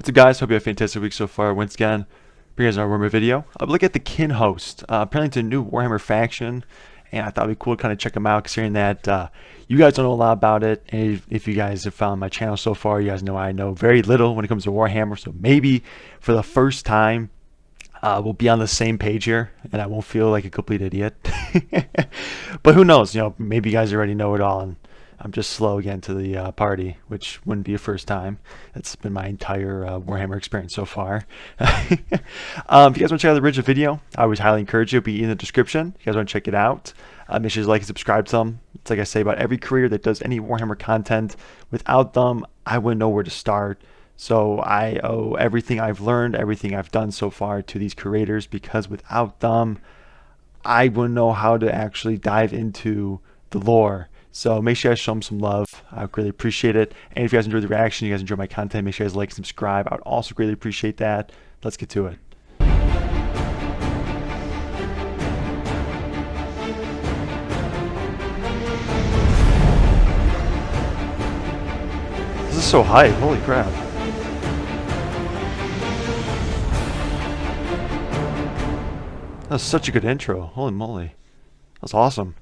What's up, guys? Hope you have a fantastic week so far. Once again, bring us our Warhammer video. I'll look at the Kin host. Apparently, it's a new Warhammer faction, and I thought it'd be cool to kind of check them out, considering that you guys don't know a lot about it. And if you guys have found my channel so far, you guys know I know very little when it comes to Warhammer. So maybe for the first time, we'll be on the same page here, and I won't feel like a complete idiot. But who knows? Maybe you guys already know it all, and I'm just slow again to the party, which wouldn't be a first time. That's been my entire Warhammer experience so far. If you guys want to check out the original video, I always highly encourage you. It'll be in the description. If you guys want to check it out, make sure to like and subscribe to them. It's like I say about every creator that does any Warhammer content. Without them, I wouldn't know where to start. So I owe everything I've learned, everything I've done so far to these creators, because without them, I wouldn't know how to actually dive into the lore. So make sure you guys show them some love. I would greatly appreciate it. And if you guys enjoyed the reaction, you guys enjoy my content, make sure you guys like and subscribe. I would also greatly appreciate that. Let's get to it. This is so hype. Holy crap. That was such a good intro. Holy moly. That's awesome.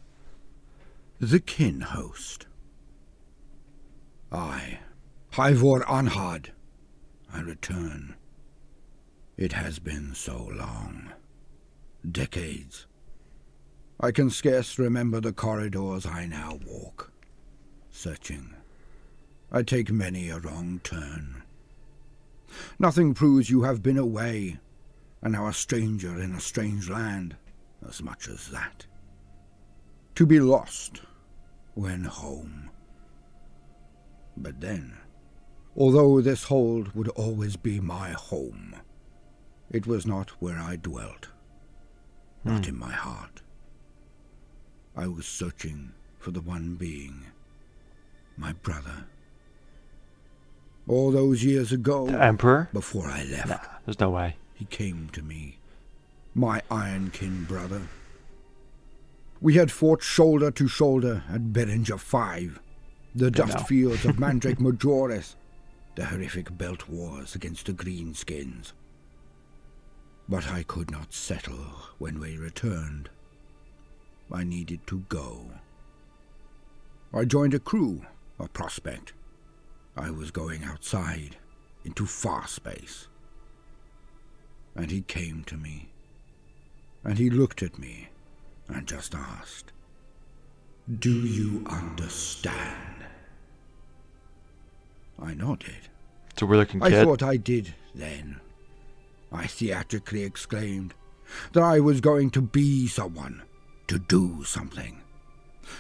The Kin host. I, Votann, I return. It has been so long. Decades. I can scarce remember the corridors I now walk. Searching. I take many a wrong turn. Nothing proves you have been away, and now a stranger in a strange land, as much as that. To be lost when home. But then, although this hold would always be my home, it was not where I dwelt, not in my heart. I was searching for the one being, my brother. All those years ago, The Emperor? before I left, Nah, there's no way. he came to me, my Ironkin brother. We had fought shoulder to shoulder at Beringer 5, the dust fields of Mandrake Majoris, the horrific belt wars against the Greenskins. But I could not settle when we returned. I needed to go. I joined a crew, a prospect. I was going outside, into far space. And he came to me, and he looked at me, and just asked, "Do you understand?" I nodded. It's a weird looking I kid. thought I did then. I theatrically exclaimed that I was going to be someone, to do something,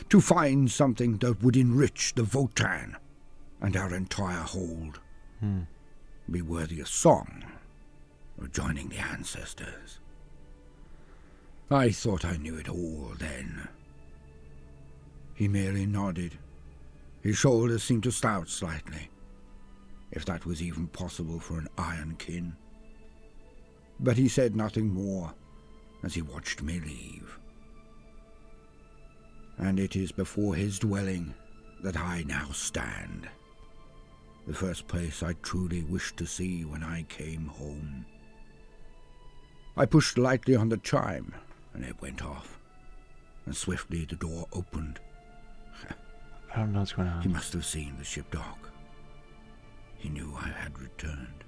to find something that would enrich the Votann and our entire hold, be worthy of song or joining the ancestors. I thought I knew it all then. He merely nodded. His shoulders seemed to slouch slightly, if that was even possible for an Ironkin. But he said nothing more as he watched me leave. And it is before his dwelling that I now stand. The first place I truly wished to see when I came home. I pushed lightly on the chime, and it went off, and swiftly the door opened. I don't know what's going on. He must have seen the ship dock. He knew I had returned.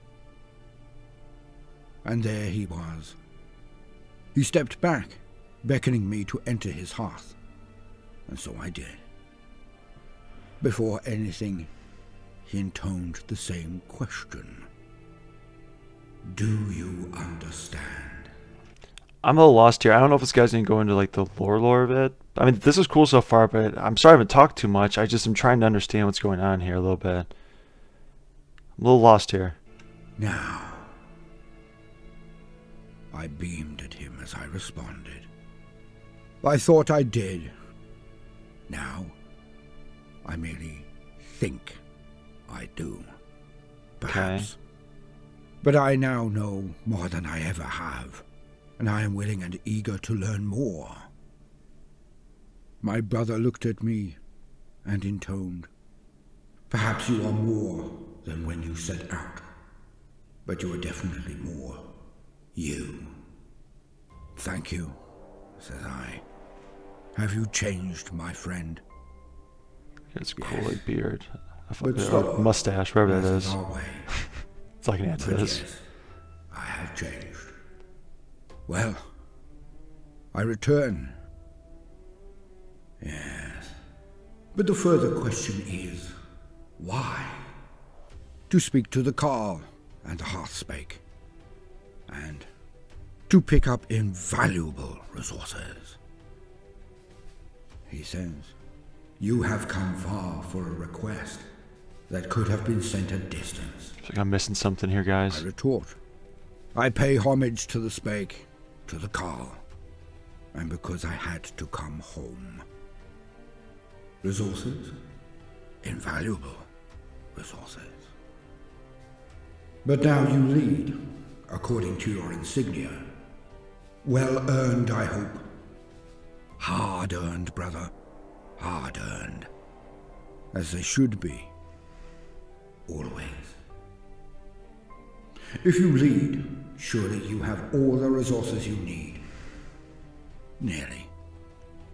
And there he was. He stepped back, beckoning me to enter his hearth, and so I did. Before anything, he intoned the same question. "Do you understand?" I'm a little lost here. I don't know if this guy's gonna go into like the lore of it. I mean, this is cool so far, but I'm sorry I haven't talked too much. I just am trying to understand what's going on here a little bit. I'm a little lost here. Now. I beamed at him as I responded. I thought I did. Now, I merely think I do. Perhaps. Okay. But I now know more than I ever have, and I am willing and eager to learn more. My brother looked at me and intoned, "Perhaps you are more than when you set out. but you are definitely more you. Thank you, says I. Have you changed, my friend? It's cool, like beard. But Or so, mustache, whatever that as is. our way. It's like an answer to But this. yes, I have changed. Well, I return. Yes. But the further question is, why? To speak to the Carl and the Hearthspake, and to pick up invaluable resources. He says, you have come far for a request that could have been sent a distance. Looks like I'm missing something here, I guys. retort, I pay homage to the Spake, to the Carl, and because I had to come home. Resources? Invaluable resources. But now you lead, according to your insignia. Well earned, I hope. Hard earned, brother. Hard earned. As they should be. Always. If you lead, surely you have all the resources you need. Nearly.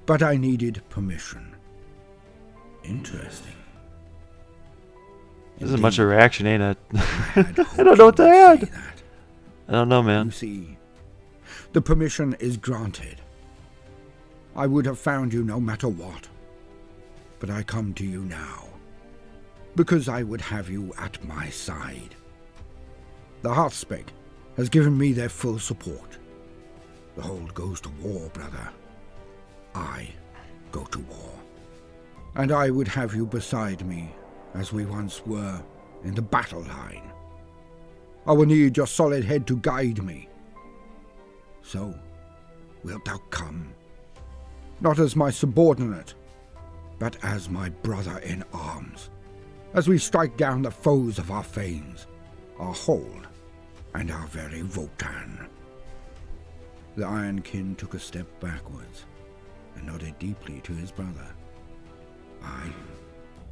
But I needed permission. Interesting. This isn't much of a reaction, ain't it? I don't know what to add. I don't know, You man. see, the permission is granted. I would have found you no matter what. But I come to you now, because I would have you at my side. The Hearthspake has given me their full support. The Hold goes to war, brother. I go to war. And I would have you beside me, as we once were, in the battle line. I will need your solid head to guide me. So, wilt thou come? Not as my subordinate, but as my brother in arms, as we strike down the foes of our fanes, our hold, and our very Votann. The Ironkin took a step backwards, and nodded deeply to his brother.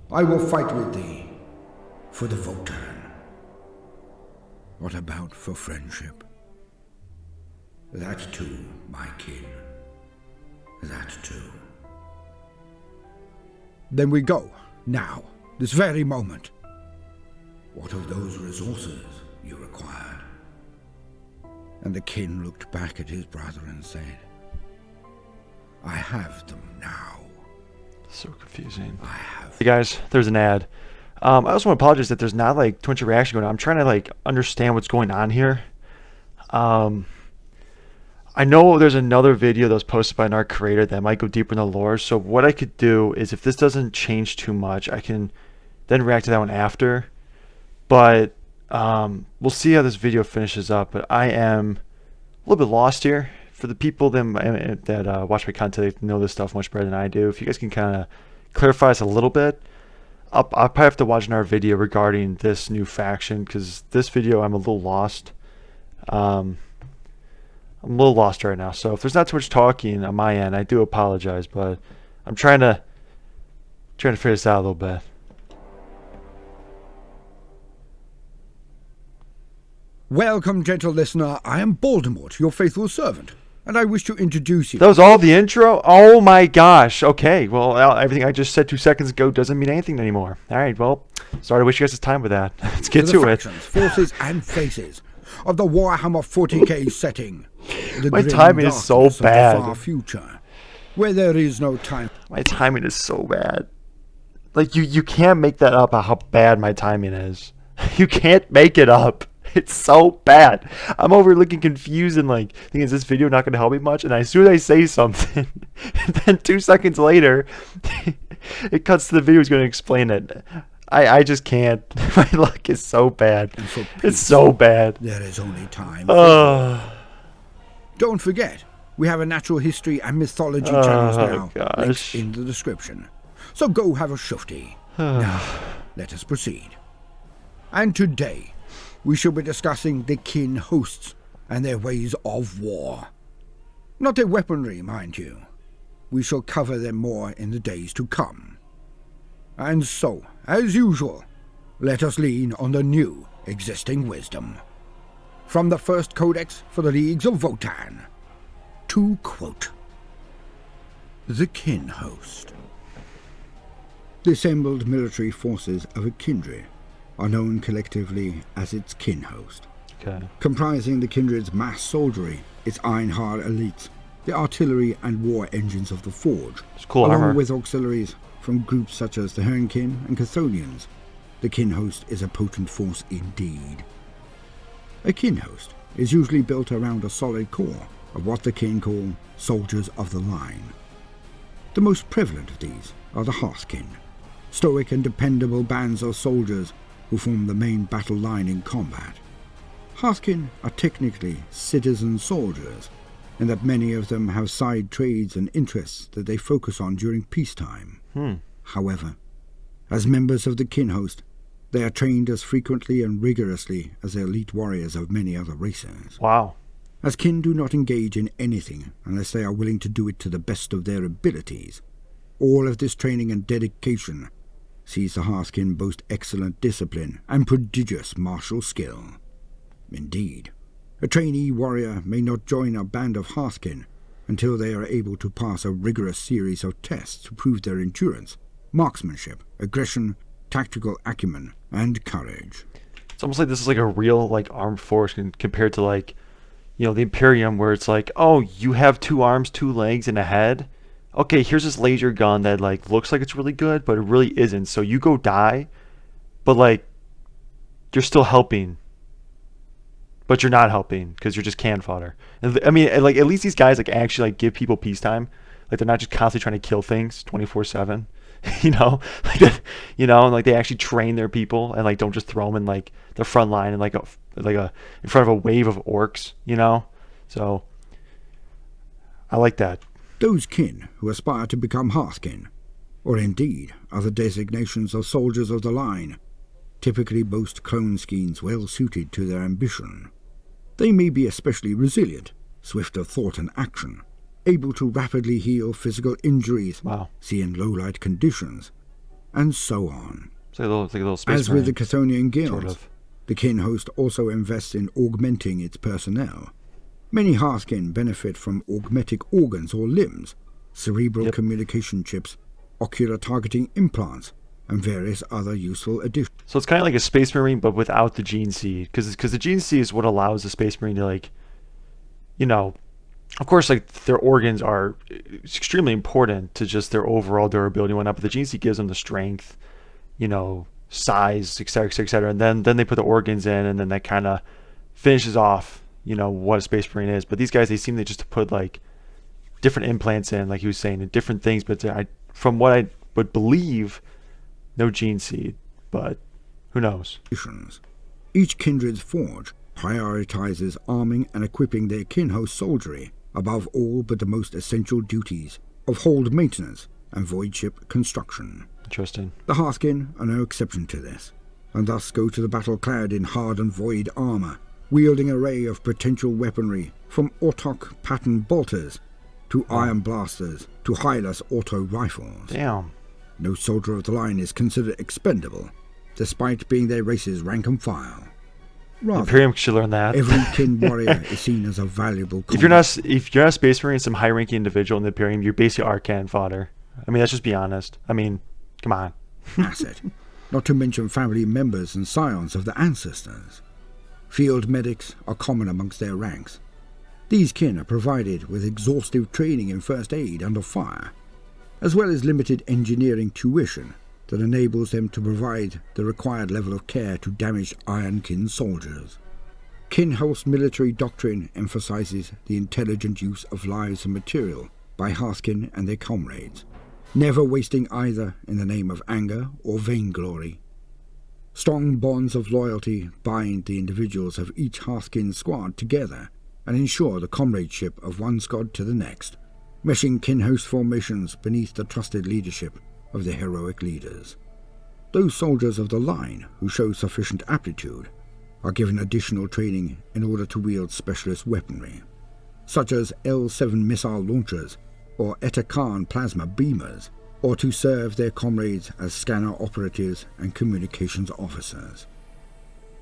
I will fight with thee, for the Votann. What about for friendship? That too, my kin. That too. Then we go, now, this very moment. What of those resources you required? And the kin looked back at his brother and said, I have them now. So confusing. I have. Hey guys, there's an ad. I also want to apologize that there's not like too much reaction going on. I'm trying to like understand what's going on here. I know there's another video that was posted by an art creator that might go deeper in the lore. So what I could do is, if this doesn't change too much, I can then react to that one after. But we'll see how this video finishes up. But I am a little bit lost here. For the people that watch my content, they know this stuff much better than I do. If you guys can kind of clarify this a little bit, I'll probably have to watch another video regarding this new faction, because this video I'm a little lost. I'm a little lost right now. So if there's not too much talking on my end, I do apologize, but I'm trying to figure this out a little bit. Welcome, gentle listener. I am Voldemort, your faithful servant, and I wish to introduce you. That was all the intro? Oh my gosh. Okay, well, everything I just said 2 seconds ago doesn't mean anything anymore. All right, well, sorry to waste you guys' time with that. Let's get to it. Factions, forces, and faces of the Warhammer 40k setting. The My grim timing is so darkness of the bad. far future, where there is no time. My timing is so bad. Like, you can't make that up how bad my timing is. You can't make it up. It's so bad. I'm over looking confused and like thinking, is this video not going to help me much? And as soon as I say something, and then 2 seconds later, it cuts to the video. Is going to explain it. I just can't. My luck is so bad. And for It's peace, so bad. there is only time. Oh, Don't forget, we have a natural history and mythology channels now. gosh. Links in the description. So go have a shufti. Now, let us proceed. And today, we shall be discussing the kin hosts and their ways of war. Not their weaponry, mind you. We shall cover them more in the days to come. And so, as usual, let us lean on the new existing wisdom. from the First Codex for the Leagues of Votann. To quote: The Kin Host. The assembled military forces of a kindred are known collectively as its kin host, comprising the kindred's mass soldiery, its iron-hard elites, the artillery and war engines of the Forge, along with auxiliaries from groups such as the Hernkin and Chthonians. The kin host is a potent force indeed. A kin host is usually built around a solid core of what the kin call soldiers of the line. The most prevalent of these are the Hearthkin, stoic and dependable bands of soldiers who form the main battle line in combat. Hearthkin are technically citizen soldiers, in that many of them have side trades and interests that they focus on during peacetime. However, as members of the kin host, they are trained as frequently and rigorously as the elite warriors of many other races. Wow. As kin do not engage in anything unless they are willing to do it to the best of their abilities, all of this training and dedication sees the Hearthkin boast excellent discipline and prodigious martial skill. Indeed, a trainee warrior may not join a band of Hearthkin until they are able to pass a rigorous series of tests to prove their endurance, marksmanship, aggression, tactical acumen, and courage. It's almost like this is like a real armed force compared to the Imperium, where it's like, oh, you have 2 arms, 2 legs, and a head. Okay, here's this laser gun that looks like it's really good, but it really isn't. So you go die, but you're still helping, but you're not helping because you're just can fodder. And I mean, at least these guys actually give people peacetime. They're not just constantly trying to kill things 24/7. And they actually train their people and don't just throw them in the front line and in front of a wave of orcs. So I like that. Those kin who aspire to become Hearthkin, or indeed other designations of soldiers of the line, typically boast clone schemes well suited to their ambition. They may be especially resilient, swift of thought and action, able to rapidly heal physical injuries, see in low-light conditions, and so on. It's like a little space As with the Chthonian guilds, sort of. The kin host also invests in augmenting its personnel. Many Hearthkin benefit from augmetic organs or limbs, cerebral communication chips, ocular targeting implants, and various other useful additions. So it's kind of like a Space Marine, but without the gene seed, because the gene seed is what allows the Space Marine to of course, their organs are extremely important to just their overall durability and whatnot, but the gene seed gives them the strength, size, et cetera, and then they put the organs in, and then that kind of finishes off, what a Space Marine is. But these guys, they seem to just put different implants in, like he was saying, and different things. But from what I would believe, no gene seed, but who knows? Each kindred's forge prioritizes arming and equipping their kin host soldiery above all but the most essential duties of hold maintenance and void ship construction. Interesting. The Hearthkin are no exception to this, and thus go to the battle clad in hard and void armor, wielding an array of potential weaponry, from Autok pattern bolters to iron blasters to Hylas auto rifles. Damn. No soldier of the line is considered expendable, despite being their race's rank and file. Rather, Imperium should learn that. Every kin warrior is seen as a valuable combat. If you're not a Space Marine, some high-ranking individual in the Imperium, you're basically Arcan fodder. I mean, let's just be honest. I mean, come on. Asset. Not to mention family members and scions of the ancestors. Field medics are common amongst their ranks. These kin are provided with exhaustive training in first aid under fire, as well as limited engineering tuition that enables them to provide the required level of care to damaged Ironkin soldiers. Kin host military doctrine emphasizes the intelligent use of lives and material by Hearthkin and their comrades, never wasting either in the name of anger or vainglory. Strong bonds of loyalty bind the individuals of each Hearthkin squad together and ensure the comradeship of one squad to the next, meshing kin host formations beneath the trusted leadership of the heroic leaders. Those soldiers of the line who show sufficient aptitude are given additional training in order to wield specialist weaponry, such as L7 missile launchers or Eta Khan plasma beamers, or to serve their comrades as scanner operatives and communications officers.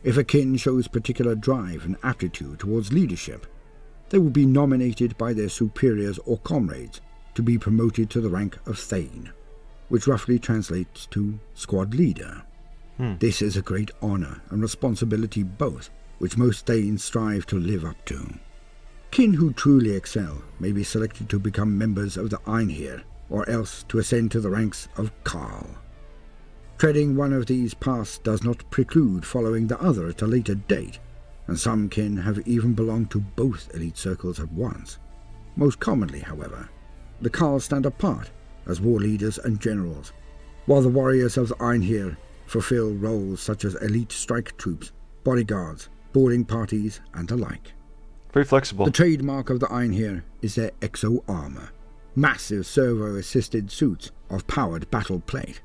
If a kin shows particular drive and aptitude towards leadership, they will be nominated by their superiors or comrades to be promoted to the rank of Thane, which roughly translates to squad leader. This is a great honour and responsibility both, which most Thanes strive to live up to. Kin who truly excel may be selected to become members of the Einherjar, or else to ascend to the ranks of Carl. Treading one of these paths does not preclude following the other at a later date, and some kin have even belonged to both elite circles at once. Most commonly, however, the Carls stand apart as war leaders and generals, while the warriors of the Einherjar fulfill roles such as elite strike troops, bodyguards, boarding parties, and the like. Very flexible. The trademark of the Einherjar is their exo armor, massive servo-assisted suits of powered battle plate.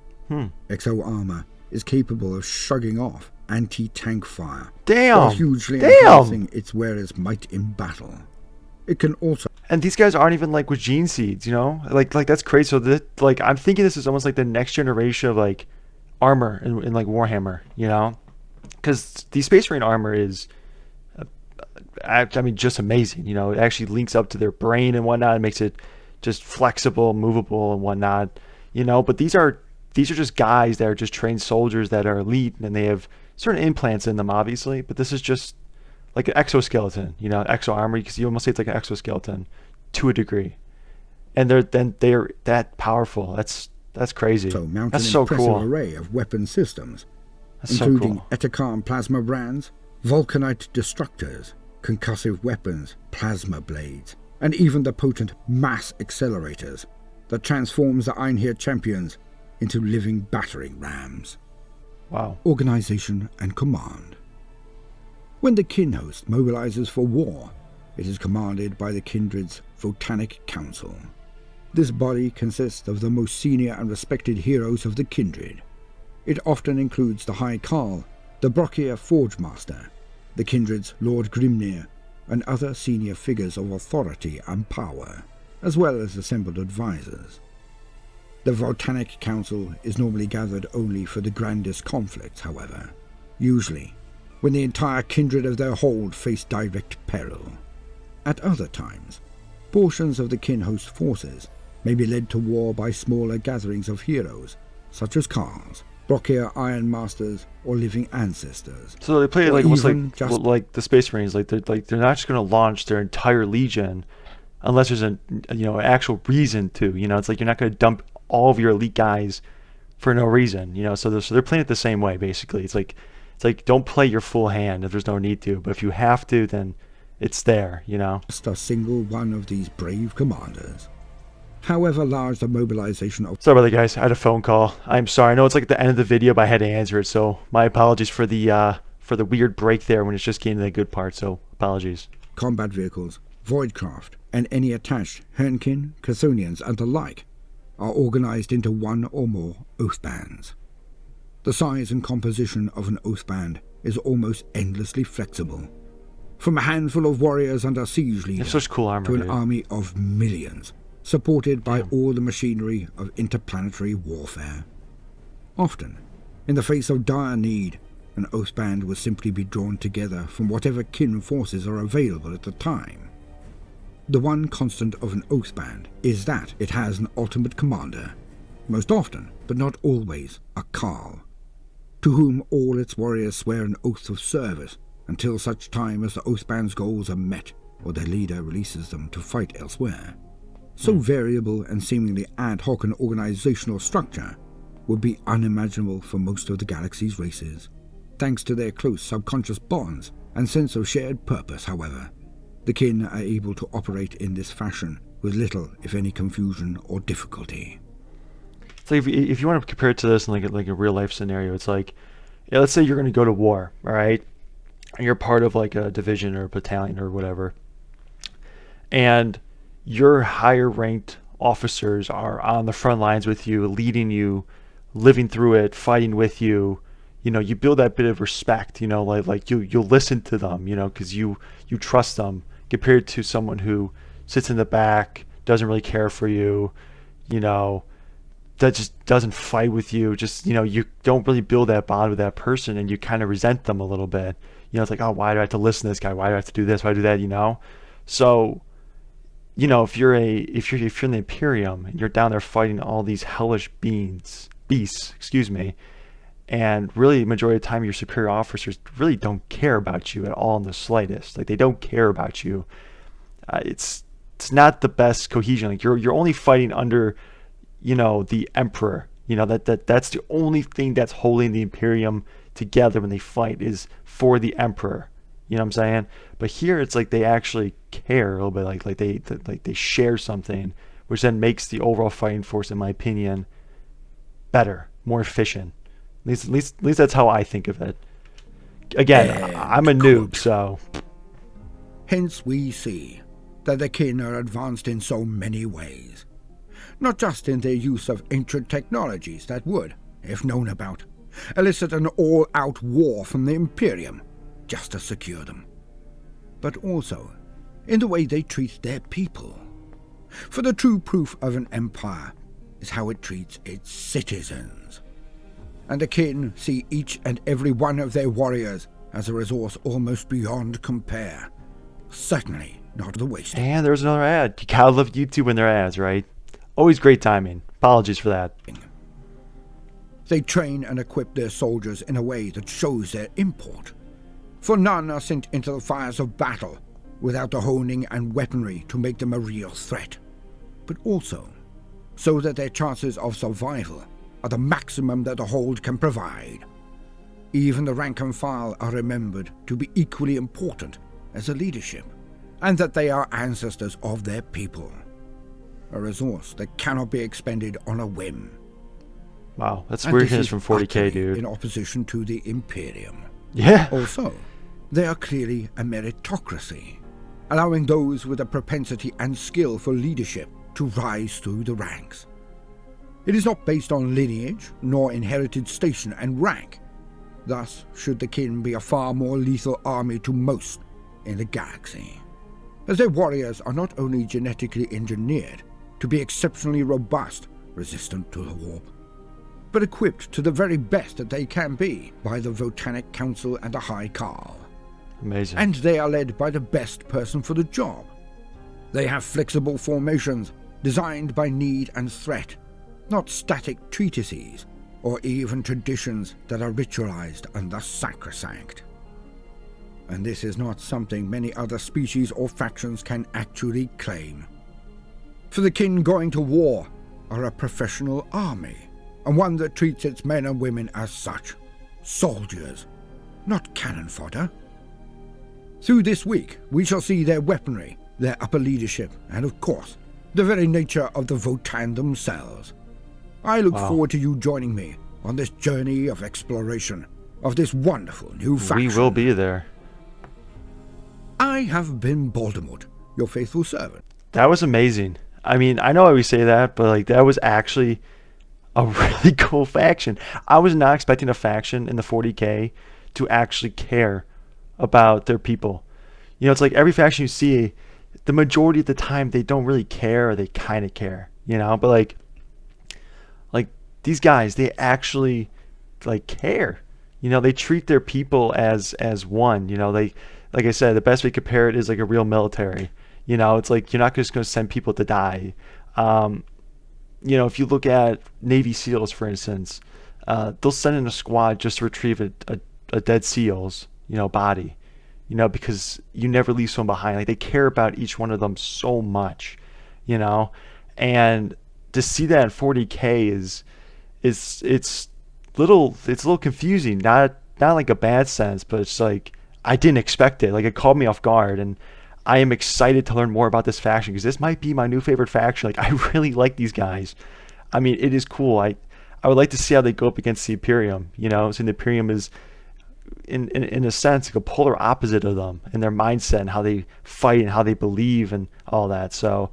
Exo armor is capable of shrugging off anti-tank fire, while hugely enhancing its wearer's might in battle. It can also... And these guys aren't even like with gene seeds, you know? Like that's crazy. So that, like, I'm thinking this is almost like the next generation of like armor in like Warhammer, you know? Because the Space Marine armor is, I mean, just amazing. You know, it actually links up to their brain and whatnot. It makes it just flexible, movable, and whatnot. You know, but these are just guys that are just trained soldiers that are elite, and they have certain implants in them, obviously. But this is just like an exoskeleton, you know, exo armor, because you almost say it's like an exoskeleton to a degree. And they're that powerful. That's crazy. So mount that's an so impressive cool. array of weapon systems, That's including so cool. Etakarn plasma brands, Vulcanite destructors, concussive weapons, plasma blades, and even the potent mass accelerators that transforms the Einherjar champions into living battering rams. Wow. Organization and command. When the kin host mobilizes for war, it is commanded by the kindred's Votannic Council. This body consists of the most senior and respected heroes of the kindred. It often includes the High Carl, the Brockier Forge Master, the kindred's Lord Grimnir, and other senior figures of authority and power, as well as assembled advisors. The Votannic Council is normally gathered only for the grandest conflicts, however, usually when the entire kindred of their hold face direct peril. At other times, portions of the kin host forces may be led to war by smaller gatherings of heroes, such as Carls, Brockier Iron Masters, or living ancestors. So they play it Or like almost even like the Space Marines. Like they're not just going to launch their entire legion unless there's an actual reason to. You know, it's like you're not going to dump all of your elite guys for no reason. You know, so they're playing it the same way basically. It's like don't play your full hand if there's no need to, but if you have to, then it's there. You know. Just a single one of these brave commanders. However large the mobilization of... Sorry about that, guys. I had a phone call. I'm sorry. I know it's like the end of the video, but I had to answer it. So my apologies for the weird break there when it's just getting to the good part. So apologies. combat vehicles, voidcraft, and any attached Hernkin, Chthonians, and the like are organized into one or more oath bands. The size and composition of an oath band is almost endlessly flexible. From a handful of warriors under siege leader such cool armor, to an dude. army of millions, supported by all the machinery of interplanetary warfare. Often, in the face of dire need, an oath band will simply be drawn together from whatever kin forces are available at the time. The one constant of an oath band is that it has an ultimate commander, most often, but not always, a Carl, to whom all its warriors swear an oath of service until such time as the oath band's goals are met or their leader releases them to fight elsewhere. So variable and seemingly ad hoc an organizational structure would be unimaginable for most of the galaxy's races. Thanks to their close subconscious bonds and sense of shared purpose, however, the kin are able to operate in this fashion with little, if any, confusion or difficulty. So if you want to compare it to this in like a real life scenario, it's like, yeah, let's say you're going to go to war, all right? And you're part of like a division or a battalion or whatever. And your higher ranked officers are on the front lines with you, leading you, living through it, fighting with you. You know, you build that bit of respect, you know, like you'll listen to them, you know, because you trust them, compared to someone who sits in the back, doesn't really care for you, you know, that just doesn't fight with you. Just, you don't really build that bond with that person, and you kind of resent them a little bit. It's like, oh, why do I have to listen to this guy? Why do I have to do this? Why do I do that? So, if you're in the Imperium and you're down there fighting all these hellish beasts, excuse me, and really majority of the time your superior officers really don't care about you at all in the slightest. Like, they don't care about you. It's not the best cohesion. Like, you're only fighting under, the Emperor. That's the only thing that's holding the Imperium together when they fight, is for the Emperor. You know what I'm saying? But here it's like they actually care a little bit. Like they share something, which then makes the overall fighting force, in my opinion, better, more efficient. At least that's how I think of it. Again, I'm a noob, so. Hence we see that the kin are advanced in so many ways. Not just in their use of ancient technologies that would, if known about, elicit an all-out war from the Imperium just to secure them, but also in the way they treat their people. For the true proof of an empire is how it treats its citizens. And the kin see each and every one of their warriors as a resource almost beyond compare. Certainly not the waste. And there's another ad. You gotta love YouTube when there are ads, right? Always great timing. Apologies for that. They train and equip their soldiers in a way that shows their import. For none are sent into the fires of battle without the honing and weaponry to make them a real threat, but also so that their chances of survival are the maximum that the hold can provide. Even the rank and file are remembered to be equally important as the leadership, and that they are ancestors of their people. A resource that cannot be expended on a whim. Wow, that's And weird this from is 40k, utterly dude. in opposition to the Imperium. Yeah. Also, they are clearly a meritocracy, allowing those with a propensity and skill for leadership to rise through the ranks. It is not based on lineage, nor inherited station and rank. Thus should the kin be a far more lethal army to most in the galaxy, as their warriors are not only genetically engineered to be exceptionally robust, resistant to the warp, but equipped to the very best that they can be by the Votannic Council and the High Carl. Amazing. And they are led by the best person for the job. They have flexible formations designed by need and threat, not static treatises or even traditions that are ritualized and thus sacrosanct. And this is not something many other species or factions can actually claim. For the kin going to war are a professional army, and one that treats its men and women as such, soldiers, not cannon fodder. Through this week, we shall see their weaponry, their upper leadership, and of course, the very nature of the Votann themselves. I look forward to you joining me on this journey of exploration of this wonderful new faction. We will be there. I have been Voldemort, your faithful servant. That was amazing. I mean, I know I always say that, but like, that was actually a really cool faction. I was not expecting a faction in the 40k to actually care about their people. It's like every faction you see, the majority of the time they don't really care, or they kind of care, but like these guys, they actually like care. They treat their people as one. They, like I said, the best way to compare it is like a real military. It's like you're not just going to send people to die. If you look at Navy SEALs, for instance, they'll send in a squad just to retrieve a dead SEAL's body, because you never leave someone behind. Like, they care about each one of them so much, and to see that in 40k is it's a little confusing. Not like a bad sense, but it's like I didn't expect it. Like, it caught me off guard, and I am excited to learn more about this faction, because this might be my new favorite faction. Like, I really like these guys. I mean, it is cool. I would like to see how they go up against the Imperium. So the Imperium is, in a sense, like a polar opposite of them in their mindset and how they fight and how they believe and all that. So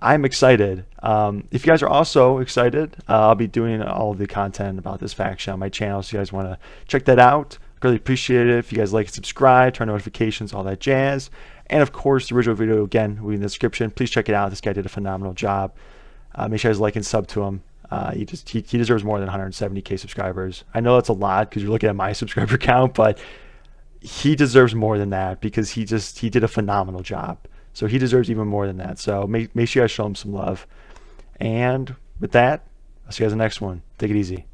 I'm excited. If you guys are also excited, I'll be doing all the content about this faction on my channel, so you guys want to check that out. I really appreciate it. If you guys like and subscribe, turn on notifications, all that jazz. And of course, the original video, again, will be in the description. Please check it out. This guy did a phenomenal job. Make sure you guys like and sub to him. He deserves more than 170K subscribers. I know that's a lot because you're looking at my subscriber count, but he deserves more than that because he did a phenomenal job. So he deserves even more than that. So make sure you guys show him some love. And with that, I'll see you guys in the next one. Take it easy.